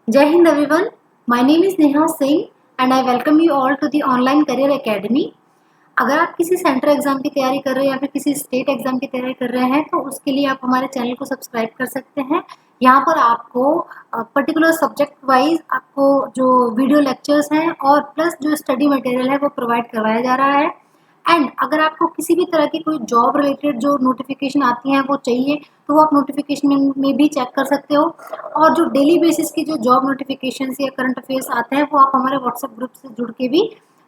Jai Hind everyone. My name is Neha Singh and I welcome you all to the online career academy. अगर आप किसी central exam की तैयारी कर रहे हैं या फिर किसी स्टेट एग्जाम की तैयारी कर रहे हैं तो उसके लिए आप हमारे चैनल को सब्सक्राइब कर सकते हैं। यहाँ पर आपको पर्टिकुलर सब्जेक्ट वाइज आपको जो वीडियो लेक्चर्स हैं और प्लस जो स्टडी मटेरियल है वो प्रोवाइड करवाया जा रहा है। एंड अगर आपको किसी भी तरह की कोई जॉब रिलेटेड जो नोटिफिकेशन आती हैं वो चाहिए तो वो आप नोटिफिकेशन में भी चेक कर सकते हो। और जो डेली बेसिस की जो जॉब नोटिफिकेशन या करंट अफेयर्स आते हैं वो आप हमारे व्हाट्सएप ग्रुप से जुड़ के भी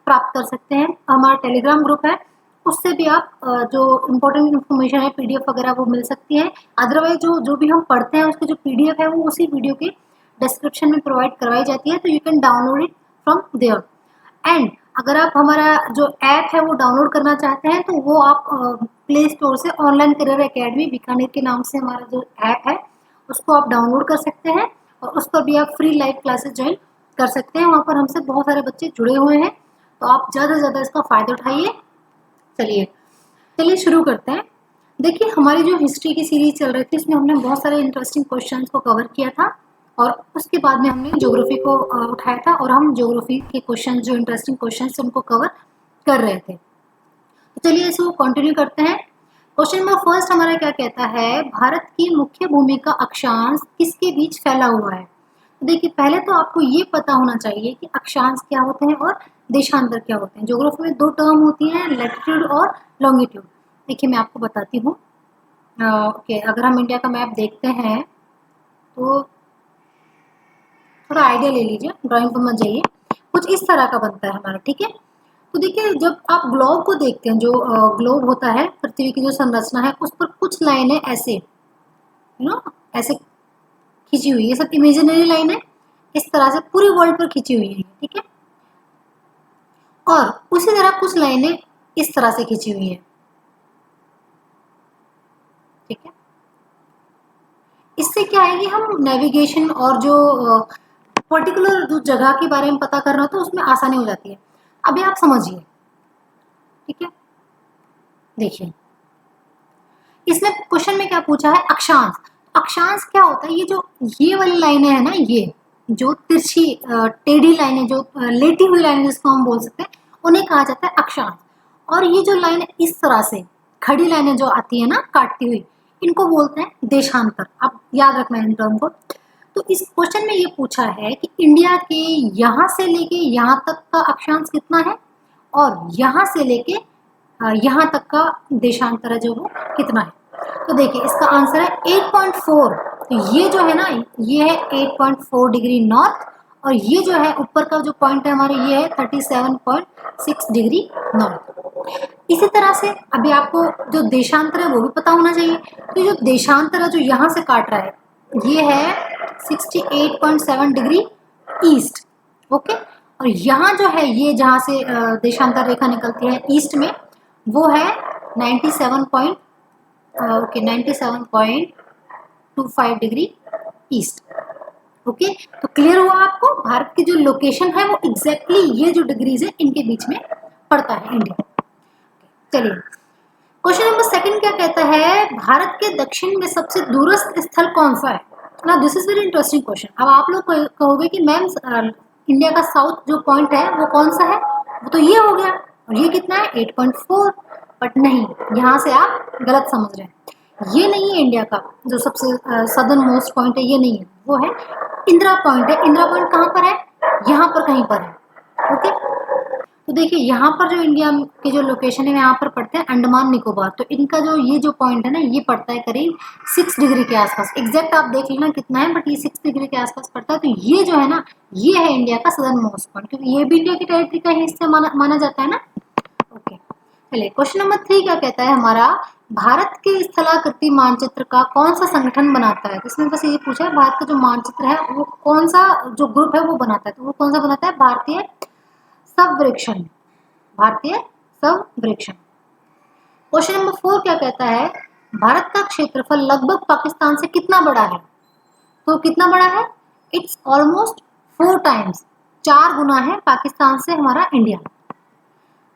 प्राप्त कर सकते हैं। हमारा टेलीग्राम ग्रुप है, उससे भी आप जो इम्पोर्टेंट इन्फॉर्मेशन है पीडीएफ वगैरह वो मिल सकती है। अदरवाइज जो भी हम पढ़ते हैं उसकी जो पीडीएफ है वो उसी वीडियो के डिस्क्रिप्शन में प्रोवाइड करवाई जाती है, तो you can download it from there. And अगर आप हमारा जो ऐप है वो डाउनलोड करना चाहते हैं तो वो आप प्ले स्टोर से ऑनलाइन करियर एकेडमी बीकानेर के नाम से हमारा जो ऐप है उसको आप डाउनलोड कर सकते हैं और उस पर भी आप फ्री लाइव क्लासेस ज्वाइन कर सकते हैं। वहाँ पर हमसे बहुत सारे बच्चे जुड़े हुए हैं, तो आप ज़्यादा से ज़्यादा इसका फ़ायदा उठाइए। चलिए शुरू करते हैं। देखिए, हमारी जो हिस्ट्री की सीरीज चल रही थी इसमें हमने बहुत सारे इंटरेस्टिंग क्वेश्चंस को कवर किया था और उसके बाद में हमने ज्योग्राफी को उठाया था और हम ज्योग्राफी के क्वेश्चन जो इंटरेस्टिंग क्वेश्चन उनको कवर कर रहे थे। तो चलिए इसको कंटिन्यू करते हैं। क्वेश्चन नंबर फर्स्ट हमारा क्या कहता है, भारत की मुख्य भूमि का अक्षांश किसके बीच फैला हुआ है। तो देखिए, पहले तो आपको ये पता होना चाहिए कि अक्षांश क्या होते हैं और देशांतर क्या होते हैं। ज्योग्राफी में दो टर्म होती हैं, लैटिट्यूड और लॉन्गिट्यूड। देखिए मैं आपको बताती हूँ। ओके, अगर हम इंडिया का मैप देखते हैं तो थोड़ा आइडिया ले लीजिए, ड्राइंग पर मत जाइए। कुछ इस तरह का बनता है हमारा, ठीक है। तो देखिए, जब आप ग्लोब को देखते हैं, जो ग्लोब होता है पृथ्वी की जो संरचना है उस पर कुछ लाइनें ऐसे ऐसे खींची हुई है। ये सब इमेजिनरी लाइन है, इस तरह से पूरे वर्ल्ड पर खींची हुई है, ठीक है। और उसी तरह कुछ लाइनें इस तरह से खींची हुई है, ठीक है। इससे क्या है कि हम नेविगेशन और जो पर्टिकुलर जो जगह के बारे में पता करना तो उसमें आसानी हो जाती है। अभी आप समझिए, ठीक है। देखिए, इसने क्वेश्चन में क्या पूछा है, अक्षांश। अक्षांश क्या होता है, ये वाली लाइनें है ना, ये जो तिरछी टेढ़ी लाइनें, जो लेटी हुई लाइनें जिसको हम बोल सकते हैं, उन्हें कहा जाता है अक्षांश। और ये जो लाइन इस तरह से खड़ी लाइनें जो आती है ना काटती हुई, इनको बोलते हैं देशांतर। आप याद रखना इन टर्म को। तो इस क्वेश्चन में ये पूछा है कि इंडिया के यहाँ से लेके यहाँ तक का अक्षांश कितना है और यहाँ से लेके यहाँ तक का देशांतर जो वो कितना है। तो देखिए इसका आंसर है 8.4। तो ये जो है ना, ये है 8.4 डिग्री नॉर्थ और ये जो है ऊपर का जो पॉइंट है हमारे, ये है 37.6 डिग्री नॉर्थ। इसी तरह से अभी आपको जो देशांतर है वो भी पता होना चाहिए। तो जो देशांतर है जो यहाँ से काट रहा है ये है 68.7 डिग्री ईस्ट, ओके। और यहाँ जो है ये जहाँ से देशांतर रेखा निकलती है ईस्ट में, वो है 97.25 डिग्री ईस्ट, ओके। तो क्लियर हुआ आपको, भारत की जो लोकेशन है वो एग्जैक्टली ये जो डिग्रीज है इनके बीच में पड़ता है इंडिया। चलिए क्वेश्चन नंबर सेकंड क्या कहता है, भारत के दक्षिण में सबसे दूरस्थ स्थल कौन सा है ना। This is very interesting question. अब आप लोग कहोगे कि मैम इंडिया का साउथ जो पॉइंट है वो कौन सा है, वो तो ये हो गया और ये कितना है 8.4। बट नहीं, यहाँ से आप गलत समझ रहे हैं। ये नहीं है इंडिया का जो सबसे सदर्न मोस्ट पॉइंट है, ये नहीं है, वो है इंदिरा पॉइंट है। इंदिरा पॉइंट कहाँ पर है, यहाँ पर कहीं पर है, ओके। तो देखिए यहाँ पर जो इंडिया के जो लोकेशन है यहाँ पर पड़ते हैं अंडमान निकोबार। तो इनका जो ये जो पॉइंट है ना ये पड़ता है करीब 6 डिग्री के आसपास। एग्जैक्ट आप देख लेना कितना है, बट ये 6 डिग्री के आसपास पड़ता है। तो ये जो है ना ये है इंडिया का सदर्न मोस्ट पॉइंट, क्योंकि ये भी इंडिया की टेरिटरी का ही हिस्सा माना जाता है ना, ओके। चलिए क्वेश्चन नंबर 3 क्या कहता है हमारा, भारत के स्थलाकृति मानचित्र का कौन सा संगठन बनाता है। तो इसमें बस ये पूछा है भारत का जो मानचित्र है वो कौन सा जो ग्रुप है वो बनाता है। तो वो कौन सा बनाता है, भारतीय सर्वेक्षण, भारतीय सर्वेक्षण। क्वेश्चन नंबर 4 क्या कहता है, भारत का क्षेत्रफल लगभग पाकिस्तान से कितना बड़ा है। तो कितना बड़ा है, इट्स ऑलमोस्ट 4 टाइम्स, 4 गुना है पाकिस्तान से हमारा इंडिया।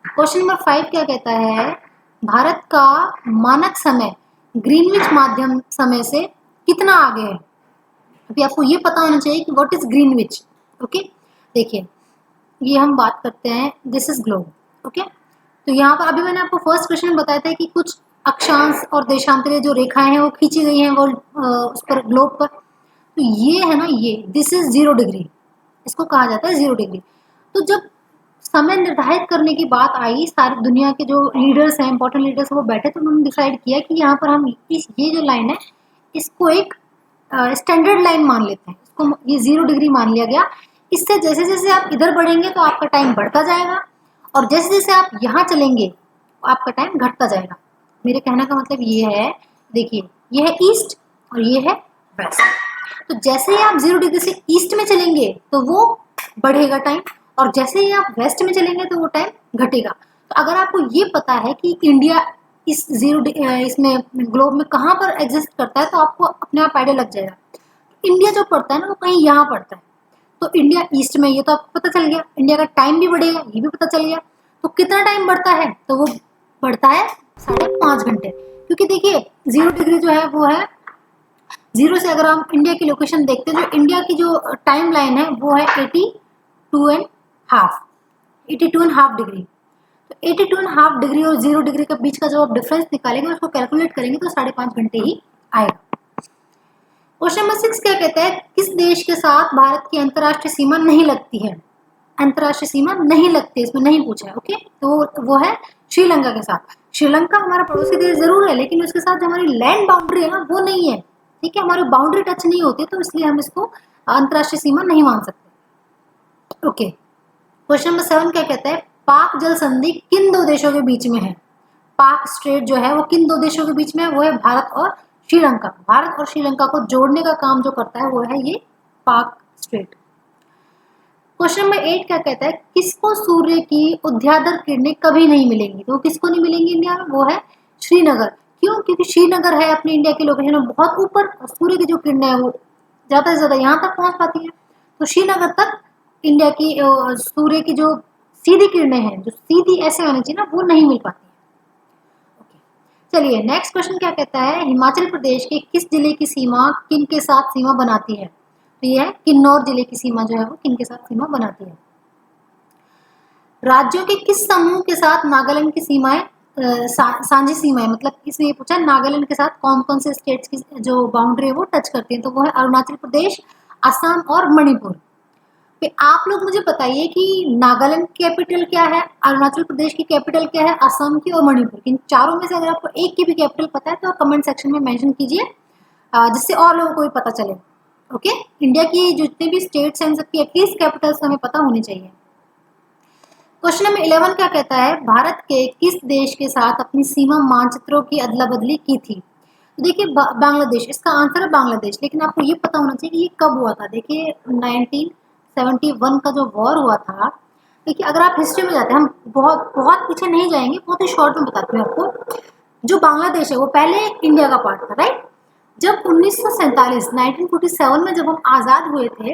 क्वेश्चन नंबर 5 क्या कहता है, भारत का मानक समय ग्रीनविच माध्यम समय से कितना आगे है। अभी आपको ये पता होना चाहिए कि व्हाट इज ग्रीनविच। ओके, देखिए ये हम बात करते हैं, दिस इज ग्लोब। ओके, तो यहाँ पर अभी मैंने आपको फर्स्ट क्वेश्चन में बताया था कि कुछ अक्षांश और देशांतरीय जो रेखाएं हैं वो खींची गई हैं वर्ल्ड उस पर, ग्लोब पर। तो ये है ना, ये दिस इज 0 डिग्री, इसको कहा जाता है 0 डिग्री। तो जब समय निर्धारित करने की बात आई, सारी दुनिया के जो लीडर्स हैं, इंपॉर्टेंट लीडर्स, वो बैठे तो उन्होंने डिसाइड किया कि यहाँ पर हम ये जो लाइन है इसको एक स्टैंडर्ड लाइन मान लेते हैं, इसको ये 0 डिग्री मान लिया गया। इससे जैसे जैसे आप इधर बढ़ेंगे तो आपका टाइम बढ़ता जाएगा, और जैसे जैसे आप यहाँ चलेंगे तो आपका टाइम घटता जाएगा। मेरे कहने का मतलब ये है, देखिए ये है ईस्ट और ये है वेस्ट। तो जैसे ही आप 0 डिग्री से ईस्ट में चलेंगे तो वो बढ़ेगा टाइम, और जैसे ही आप वेस्ट में चलेंगे तो वो टाइम घटेगा। तो अगर आपको ये पता है कि इंडिया इस इसमें ग्लोब में कहाँ पर एग्जिस्ट करता है, तो आपको अपने आप आइडिया लग जाएगा। इंडिया जो पड़ता है ना वो कहीं यहाँ पड़ता है, तो इंडिया ईस्ट में, ये तो आपको पता चल गया। इंडिया का टाइम भी बढ़ेगा, ये भी पता चल गया। तो कितना टाइम बढ़ता है, तो वो बढ़ता है 5.5 घंटे, क्योंकि देखिए 0 डिग्री जो है वो है 0 से, अगर हम इंडिया की लोकेशन देखते हैं, जो इंडिया की जो टाइम लाइन है वो है 82.5 डिग्री। तो 82.5 डिग्री और 0 डिग्री के बीच का जो आप डिफरेंस निकालेंगे, उसको कैलकुलेट करेंगे तो 5.5 घंटे ही आएगा। क्वेश्चन नंबर 6 क्या कहता है, किस देश के साथ भारत की अंतर्राष्ट्रीय सीमा नहीं लगती है? अंतर्राष्ट्रीय सीमा नहीं लगती, इसमें नहीं पूछा है। ओके, तो वो है श्रीलंका के साथ। श्रीलंका हमारा पड़ोसी देश जरूर है, लेकिन उसके साथ जो हमारी लैंड बाउंड्री है ना वो नहीं है। ठीक है, हमारी बाउंड्री टच नहीं होती, तो इसलिए हम इसको अंतर्राष्ट्रीय सीमा नहीं मान सकते। ओके, क्वेश्चन नंबर 7 क्या कहता है, पाक जल संधि किन दो देशों के बीच में है? पाक स्ट्रेट जो है वो किन दो देशों के बीच में है? वो है भारत और श्रीलंका। भारत और श्रीलंका को जोड़ने का काम जो करता है वो है ये पाक स्ट्रेट। क्वेश्चन नंबर 8 क्या कहता है, किसको सूर्य की उद्यादर किरणें कभी नहीं मिलेंगी? तो किसको नहीं मिलेंगी इंडिया में? वो है श्रीनगर। क्यों? क्योंकि श्रीनगर है अपनी इंडिया की लोकेशन में बहुत ऊपर, और सूर्य की जो किरणें है वो ज्यादा से ज्यादा यहाँ तक पहुंच पाती है। तो श्रीनगर तक इंडिया की सूर्य की जो सीधी किरणें हैं, जो सीधी ऐसे आनी चाहिए ना, वो नहीं मिल पाती है। चलिए नेक्स्ट क्वेश्चन क्या कहता है, हिमाचल प्रदेश के किस जिले की सीमा किन के साथ सीमा बनाती है? तो ये है किन्नौर जिले की सीमा जो है वो किन के साथ सीमा बनाती है? राज्यों के किस समूह के साथ नागालैंड की सीमाएं साझी सीमाएं, मतलब इसमें ये पूछा नागालैंड के साथ कौन कौन से स्टेट्स की जो बाउंड्री है वो टच करती है? तो वो है अरुणाचल प्रदेश, असम और मणिपुर। फिर आप लोग मुझे बताइए कि नागालैंड की कैपिटल क्या है, अरुणाचल प्रदेश की कैपिटल क्या है, असम की और मणिपुर की। इन चारों में से अगर आपको एक की भी कैपिटल पता है तो कमेंट सेक्शन में मेंशन कीजिए, जिससे और लोगों को भी पता चले। ओके, इंडिया की जितने भी स्टेट्स हैं सबकी एटलीस्ट कैपिटल्स हमें पता होनी चाहिए। क्वेश्चन नंबर 11 क्या कहता है, भारत के किस देश के साथ अपनी सीमा मानचित्रों की अदला बदली की थी? तो देखिए बांग्लादेश, इसका आंसर है बांग्लादेश। लेकिन आपको ये पता होना चाहिए कि ये कब हुआ था। देखिए 1971 का जो वॉर हुआ था, देखिए अगर आप हिस्ट्री में जाते हैं, हम बहुत बहुत पीछे नहीं जाएंगे, बहुत ही शॉर्ट में बताती हूँ आपको। जो बांग्लादेश है वो पहले इंडिया का पार्ट था, राइट। जब 1947 में जब हम आजाद हुए थे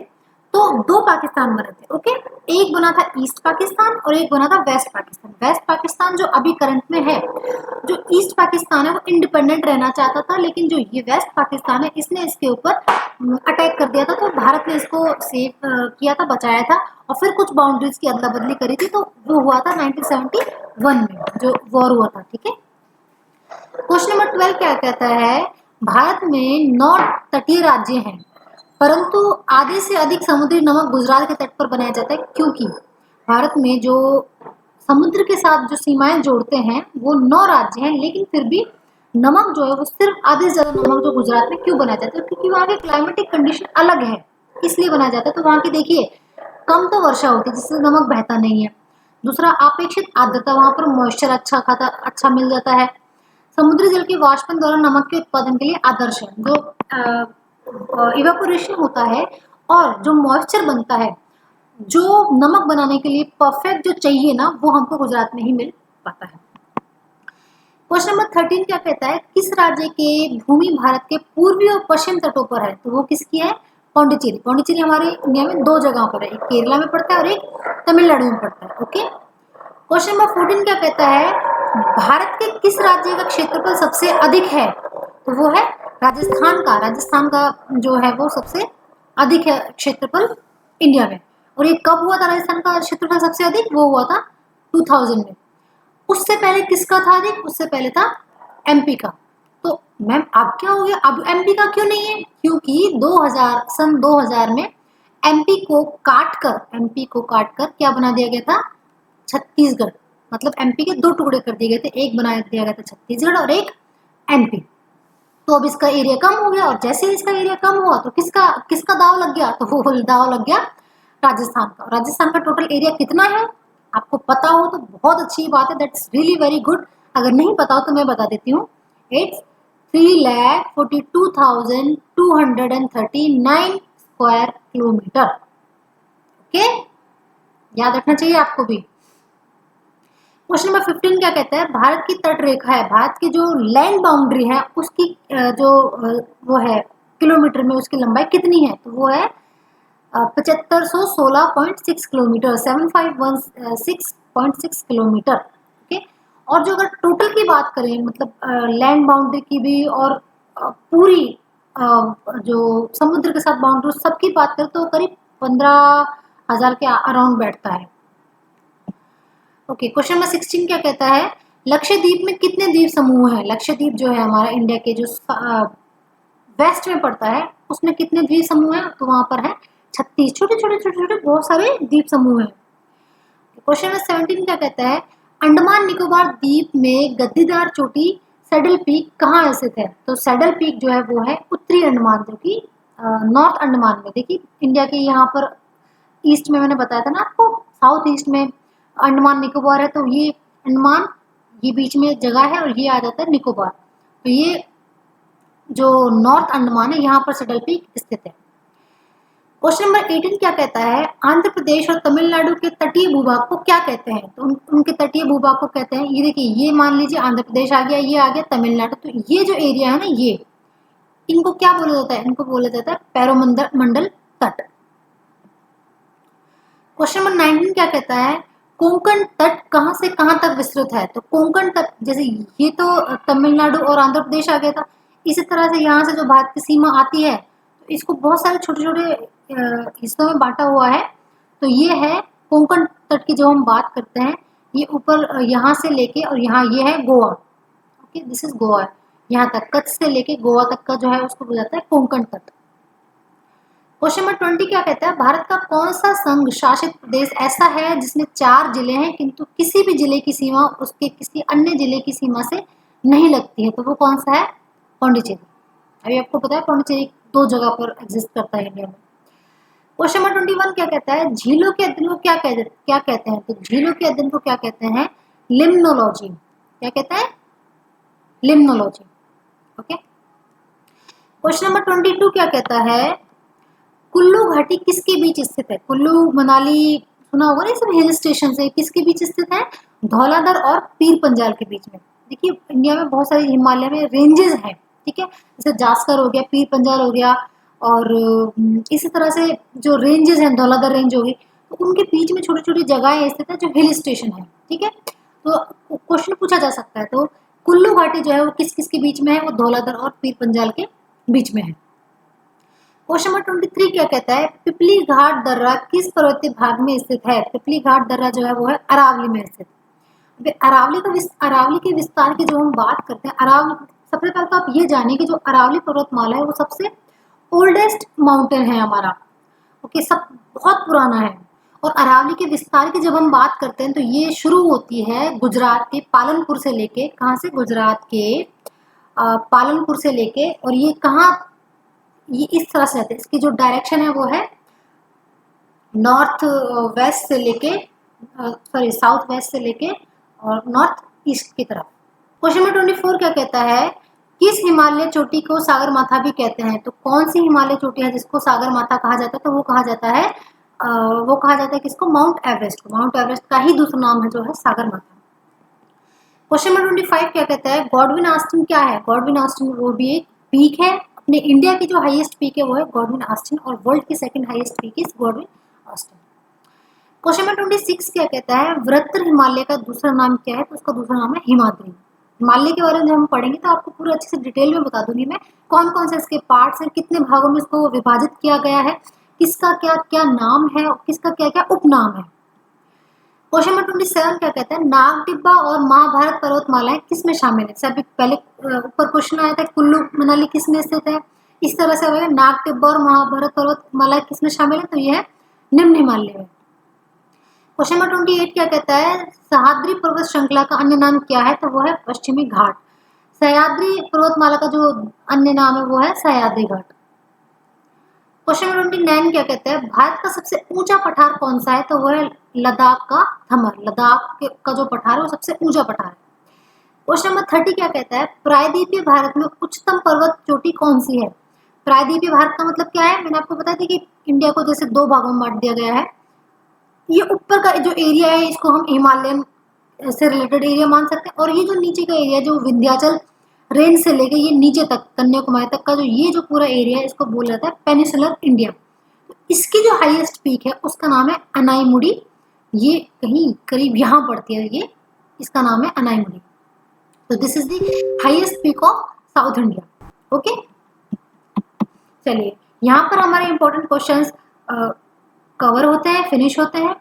तो 2 पाकिस्तान बने थे। ओके, एक बना था ईस्ट पाकिस्तान और एक बना था वेस्ट पाकिस्तान। वेस्ट पाकिस्तान जो अभी करंट में है, जो ईस्ट पाकिस्तान है वो इंडिपेंडेंट रहना चाहता था, लेकिन जो ये वेस्ट पाकिस्तान है इसने इसके ऊपर अटैक कर दिया था। तो भारत ने इसको सेव किया था, बचाया था, और फिर कुछ बाउंड्रीज की अदला बदली करी थी। तो वो हुआ था 1971 में जो वॉर हुआ था। ठीक है, क्वेश्चन नंबर 12 क्या कहता है, भारत में 9 तटीय राज्य हैं, परंतु आधे से अधिक समुद्री नमक गुजरात के तट पर बनाया जाता है। क्योंकि भारत में जो समुद्र के साथ जो सीमाएं जोड़ते हैं वो 9 राज्य हैं, लेकिन फिर भी नमक जो है वो सिर्फ आधे से ज्यादा नमक जो गुजरात में क्यों बनाया जाता है? क्योंकि वहाँ के क्लाइमेटिक कंडीशन अलग है, इसलिए बनाया जाता है। तो वहाँ की देखिए कम तो वर्षा होती है जिससे नमक बहता नहीं है। दूसरा, अपेक्षित आर्द्रता, वहाँ पर मॉइस्चर अच्छा मिल जाता है। समुद्री जल के वाष्पन द्वारा नमक के उत्पादन के लिए आदर्श है। जो इवेपोरेशन होता है और जो मॉइस्चर बनता है, जो नमक बनाने के लिए परफेक्ट जो चाहिए ना, वो हमको गुजरात में ही मिल पाता है। क्वेश्चन नंबर 13 क्या कहता है, किस राज्य के भूमि भारत के पूर्वी और पश्चिम तटों पर है? तो वो किसकी है? पौंडीचेरी। पौंडीचेरी हमारे इंडिया में 2 जगहों पर है, एक केरला में पड़ता है और एक तमिलनाडु में पड़ता है। ओके, क्वेश्चन नंबर 14 क्या कहता है, भारत के किस राज्य का क्षेत्रफल सबसे अधिक है? तो वो है राजस्थान का। राजस्थान का जो है वो सबसे अधिक है क्षेत्रफल इंडिया में। और ये कब हुआ था राजस्थान का क्षेत्रफल सबसे अधिक? वो हुआ था 2000 में। उससे पहले किसका था अधिक? उससे पहले था एमपी का। तो मैम अब क्या हो गया, अब एमपी का क्यों नहीं है? क्योंकि 2000 में एमपी को काटकर क्या बना दिया गया था? छत्तीसगढ़। मतलब एमपी के दो टुकड़े कर दिए गए थे, एक बना दिया गया था छत्तीसगढ़ और एक एमपी। तो अब इसका एरिया कम हो गया, और जैसे ही इसका एरिया कम हुआ तो किसका किसका दाव लग गया? तो वो दाव लग गया राजस्थान का। राजस्थान का टोटल एरिया कितना है? आपको पता हो तो बहुत अच्छी बात है, दैट्स रियली वेरी गुड। अगर नहीं पता हो तो मैं बता देती हूँ, इट्स 3,42,239 स्क्वायर किलोमीटर। ओके, याद रखना चाहिए आपको भी। क्वेश्चन नंबर 15 क्या कहता है? भारत की तट रेखा है, भारत की जो लैंड बाउंड्री है उसकी वो है किलोमीटर में, उसकी लंबाई कितनी है? तो वो है 7516.6 किलोमीटर, 7516.6 किलोमीटर। ओके, और जो अगर टोटल की बात करें, मतलब लैंड बाउंड्री की भी और पूरी जो समुद्र के साथ बाउंड्री सबकी बात करें तो करीब 15,000 के अराउंड बैठता है। ओके, क्वेश्चन नंबर 16 क्या कहता है? लक्षद्वीप में कितने द्वीप समूह हैं? लक्षद्वीप जो है हमारा इंडिया के जो वेस्ट में पड़ता है, उसमें कितने द्वीप समूह हैं? तो वहां पर है 36 छोटे छोटे छोटे छोटे बहुत सारे द्वीप समूह हैं। क्वेश्चन नंबर 17 क्या कहता है? अंडमान निकोबार द्वीप में गद्दीदार चोटी सैडल पीक कहाँ स्थित है? तो सैडल पीक जो है वो है उत्तरी अंडमान, जो कि नॉर्थ अंडमान में। देखिए इंडिया के यहाँ पर ईस्ट में मैंने बताया था ना आपको, साउथ ईस्ट में अंडमान निकोबार है, तो ये अंडमान ये बीच में जगह है और ये आ जाता है निकोबार। तो ये जो नॉर्थ अंडमान है यहाँ पर सैडल पीक स्थित है। क्वेश्चन नंबर 18 क्या कहता है? आंध्र प्रदेश और तमिलनाडु के तटीय भूभाग को क्या कहते हैं? तो उनके तटीय भूभाग को कहते हैं, ये देखिए, ये मान लीजिए आंध्र प्रदेश आ गया, ये आ गया तमिलनाडु, तो ये जो एरिया है ना, ये इनको क्या बोला जाता है? इनको बोला जाता है पैरोमंडल तट। क्वेश्चन नंबर 19 क्या कहता है? कोंकण तट कहां से कहां तक विस्तृत है? तो कोंकण तट, जैसे ये तो तमिलनाडु और आंध्र प्रदेश आ गया था, इसी तरह से यहाँ से जो भारत की सीमा आती है, तो इसको बहुत सारे छोटे छोटे हिस्सों में बांटा हुआ है। तो ये है कोंकण तट की जो हम बात करते हैं, ये ऊपर यहाँ से लेके और यहाँ ये है Goa. Okay, this is Goa. यहाँ तक कच्छ से लेके गोवा तक का जो है उसको बोला जाता है कोंकण तट। क्वेश्चन नंबर 20 क्या कहता है? भारत का कौन सा संघ शासित प्रदेश ऐसा है जिसमें 4 जिले हैं किंतु किसी भी जिले की सीमा उसके किसी अन्य जिले की सीमा से नहीं लगती है? तो वो कौन सा है? पौंडीचेरी। अभी आपको पता है पौंडीचेरी 2 जगह पर एग्जिस्ट करता है इंडिया में। क्वेश्चन नंबर 21 क्या कहता है? झीलों के अध्ययन को क्या कहते हैं? तो झीलों के अध्ययन को क्या कहते हैं? लिम्नोलॉजी। क्या कहते हैं? लिम्नोलॉजी। ओके, क्वेश्चन नंबर 22 क्या कहता है? कुल्लू घाटी किसके बीच स्थित है? कुल्लू मनाली सुना होगा ना, ये सब हिल स्टेशन है, किसके बीच स्थित है? धौलाधर और पीर पंजाल के बीच में। देखिए इंडिया में बहुत सारे हिमालय में रेंजेस हैं, ठीक है, जैसे जास्कर हो गया, पीर पंजाल हो गया, और इसी तरह से जो रेंजेस हैं, धौलाधर रेंज होगी, तो उनके बीच में छोटी छोटी जगहें स्थित है जो हिल स्टेशन है। ठीक है, तो क्वेश्चन पूछा जा सकता है, तो कुल्लू घाटी जो है वो किस किस के बीच में है? वो धौलाधर और पीर पंजाल के बीच में है। क्वेश्चन नंबर 23 क्या कहता है? पिपली घाट दर्रा किस पर्वतीय भाग में स्थित है? पिपली घाट दर्रा जो है वो है अरावली में स्थित। अरावली के विस्तार की जो हम बात करते हैं, अरावली, सबसे पहले तो आप ये जानिए कि जो अरावली पर्वतमाला है वो सबसे ओल्डेस्ट माउंटेन है हमारा। ओके, सब बहुत पुराना है। और अरावली के विस्तार की जब हम बात करते हैं तो ये शुरू होती है गुजरात के पालनपुर से लेके, कहाँ से? गुजरात के पालनपुर से लेके, और ये कहाँ, ये इस तरह से जाते हैं, इसकी जो डायरेक्शन है वो है नॉर्थ वेस्ट से लेके, सॉरी साउथ वेस्ट से लेके और नॉर्थ ईस्ट की तरफ। क्वेश्चन नंबर 24 क्या कहता है? किस हिमालय चोटी को सागर माथा भी कहते हैं? तो कौन सी हिमालय चोटी है जिसको सागर माथा कहा जाता है? तो वो कहा जाता है किसको? माउंट एवरेस्ट को। माउंट एवरेस्ट का ही दूसरा नाम है जो है सागर माथा। क्वेश्चन नंबर 25 क्या कहता है? गॉडविन आस्टिन क्या है? गॉडविन आस्टिन वो भी एक पीक है। अपने इंडिया की जो हाईएस्ट पीक है वो है गॉडविन आस्टिन, और वर्ल्ड की second highest peak is Godwin Austen. Question number 26 क्या कहता है? वृत्तर हिमालय का दूसरा नाम क्या है? तो उसका दूसरा नाम है हिमाद्री। हिमालय के बारे में जब हम पढ़ेंगे तो आपको पूरा अच्छे से डिटेल में बता दूंगी मैं, कौन कौन से इसके पार्ट्स हैं, कितने भागों में इसको विभाजित किया गया है, किसका क्या क्या नाम है और किसका क्या क्या उपनाम है। क्वेश्चन नंबर 27 क्या कहता है, नाग टिब्बा और महाभारत पर्वतमालाएं किस में शामिल है। सभी पहले ऊपर क्वेश्चन आया था कुल्लू मनाली किस में स्थित है, इस तरह से होगा नाग टिब्बा और महाभारत पर्वतमालाएं किस में शामिल है, तो यह है निम्न हिमालय में। क्वेश्चन नंबर 28 क्या कहता है, सह्याद्री पर्वत श्रृंखला का अन्य नाम क्या है, तो वो है पश्चिमी घाट। सह्याद्री पर्वतमाला का जो अन्य नाम है वो है सह्याद्री घाट। क्वेश्चन नंबर 29 क्या कहता है, भारत का सबसे ऊंचा पठार कौन सा है, तो वो है लद्दाख का थमर। लद्दाख का जो पठार है वो सबसे ऊंचा पठार है। क्वेश्चन नंबर 30 क्या कहता है, प्रायद्वीपीय भारत में उच्चतम पर्वत चोटी कौन सी है। प्रायद्वीपीय भारत का मतलब क्या है, मैंने आपको बताया था कि इंडिया को जैसे दो भागों में बांट दिया गया है। ये ऊपर का जो एरिया है इसको हम हिमालयन से रिलेटेड एरिया मान सकते हैं, और ये जो नीचे का एरिया जो विंध्याचल रेंज से लेके ये नीचे तक कन्याकुमारी तक का जो ये जो पूरा एरिया है इसको बोला जाता है पेनिसुलर इंडिया। इसकी जो हाईएस्ट पीक है उसका नाम है अनाईमुडी। ये कहीं करीब यहाँ पड़ती है, ये इसका नाम है अनाईमुडी। तो this is the highest peak of south India. Okay, चलिए यहाँ पर हमारे इंपॉर्टेंट क्वेश्चंस कवर होते हैं, फिनिश होते हैं।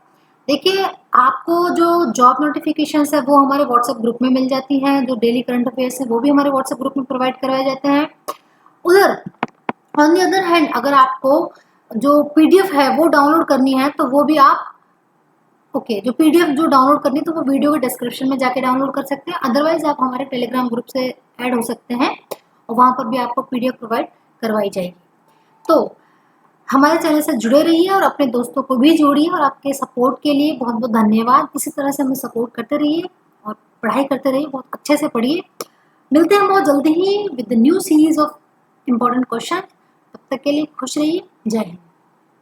देखिए आपको जो जॉब नोटिफिकेशंस है वो हमारे व्हाट्सएप ग्रुप में मिल जाती हैं, जो डेली करंट अफेयर्स है वो भी हमारे व्हाट्सएप ग्रुप में प्रोवाइड करवाए जाते हैं। उधर ऑन द अदर हैंड अगर आपको जो पीडीएफ है वो डाउनलोड करनी है तो वो भी आप जो पीडीएफ जो डाउनलोड करनी है तो वो वीडियो के डिस्क्रिप्शन में जाके डाउनलोड कर सकते हैं। अदरवाइज आप हमारे टेलीग्राम ग्रुप से ऐड हो सकते हैं और वहाँ पर भी आपको पीडीएफ प्रोवाइड करवाई जाएगी। तो हमारे चैनल से जुड़े रहिए और अपने दोस्तों को भी जोड़िए, और आपके सपोर्ट के लिए बहुत बहुत धन्यवाद। इसी तरह से हमें सपोर्ट करते रहिए और पढ़ाई करते रहिए, बहुत अच्छे से पढ़िए। मिलते हैं बहुत जल्दी ही with the new series of important question. तब तक के लिए खुश रहिए। जय हिंद।